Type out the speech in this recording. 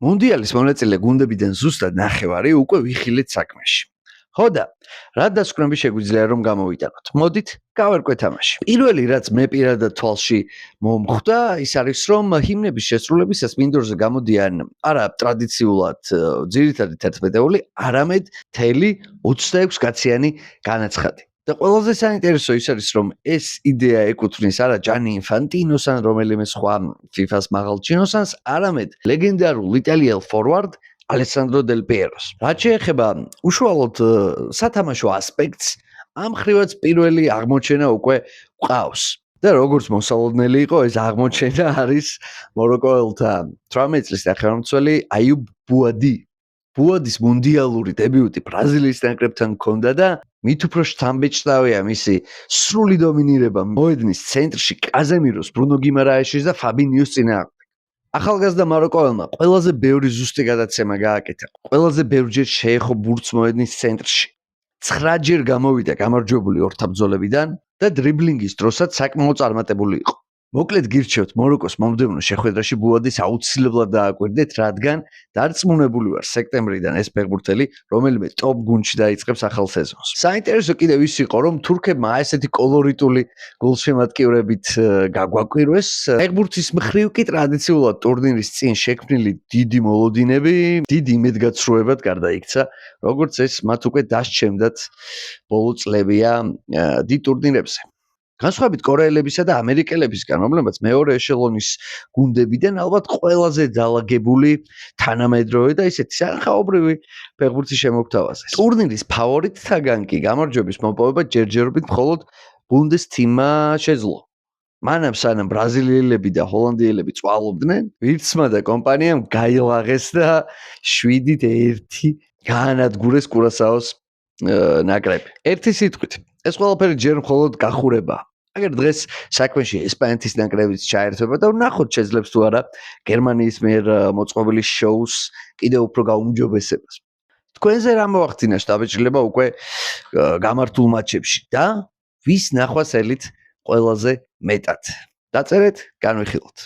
მუნდიალის მონაწილე გუნდებიდან ზუსტად ნახევარი უკვე ვიხილეთ საქმეში. ხო და რა დასკვნები შეგვიძლია რომ გამოვიტანოთ? მოდით გავერკვე თამაში. პირველი რაც მე პირადად თვალში მომხვდა, ის არის რომ ჰიმნების შესრულებისას მინდორზე გამოდიან არა ტრადიციულად ძირითადი 11-ეული, არამედ მთელი 26 კაციანი განაცხადი. და ყველაზე საინტერესო ის არის რომ ეს იდეა ეკუთვნის არა ჯანი ინფანტინოს ან რომელიმე სხვა FIFA-ს მაღალ ჩინოსანს, არამედ ლეგენდარულ იტალიელ ფორვარდ ალესანდრო დელ პიეროს. რაც შეეხება უშუალოდ სათამაშო ასპექტს, ამ ხრივაც პირველი აღმოჩენა უკვე ყავს. და როგორც მოსალოდნელი იყო, ეს აღმოჩენა არის მოროკოელთა 18 წლის ნახევარმცველი აიუბ ბუადი. ბუადის მუნდიალური დებიუტი ბრაზილიის ნაკრებთან ჰქონდა და მით უფრო შთამბეჭდავია მისი სრული დომინირება მოედნის ცენტრში კაზემიროს, ბრუნო გიმარაეშის და ფაბინიოს წინააღმდეგ. ახალგაზრდა მაროკოელმა ყველაზე ბევრი ზუსტი გადაცემა გააკეთა. ყველაზე ბევრჯერ შეეხო ბურთს მოედნის ცენტრში. 9 ჯერ გამოვიდა გამარჯვებული ორთაბრძოლებიდან და დრიბლინგის დროსაც საკმაოდ წარმატებული იყო. მოკლედ გირჩევთ მოროკოს მომდევნო შეხვედრაში ბუადის აუცილებლად დააკვირდეთ, რადგან დარწმუნებული ვარ სექტემბრიდან ეს ფეხბურთელი რომელიმე ტოპ გუნდში დაიწყებს ახალ სეზონს. საინტერესო კიდევ ის იყო, რომ თურქებმა ესეთი კოლორიტული გოლშემატკივრებით გაგვაკვირვეს. ფეხბურთის მხრივ კი ტრადიციულად ტურნირის წინ შექმნილი დიდი მოლოდინები დიდი იმედგაცრუებად გარდაიქცა, როგორც ეს მათ უკვე დასჩემდათ ბოლო წლებია დიდ ტურნირებზე. განსხვავებით კორეელებისა და ამერიკელებისგან, რომლებიც მეორე ეშელონის გუნდებიდან ალბათ ყველაზე დალაგებული, თანამედროვე და ისეთი სარხაობრივი ფეხბურთის შემოგვთავაზეს. ტურნირის ფავორიტთაგან კი გამარჯვების მოპოვება ჯერჯერობით მხოლოდ ბუნდესთიმმა შეძლო. მანამ სანამ ბრაზილიელები და ჰოლანდიელები წვალობდნენ, ვირცმა და კომპანიამ გაილაღეს და 7-1 გაანადგურეს კურასაოს ნაკრები. ერთი სიტყვით, ეს ყველაფერი ჯერ მხოლოდ გახურებაა. აგერ დღეს საქმეში ესპანეთის ნაკრებიც ჩაერთვება და ვნახოთ შეძლებს თუ არა გერმანიის მიერ მოწყობილი შოუს კიდევ უფრო გაუმჯობესებას. თქვენზე რა მოახდინა შთაბეჭდილება უკვე გამართულ მატჩებში და ვის ნახვას ელით ყველაზე მეტად? დაწერეთ, განვიხილოთ.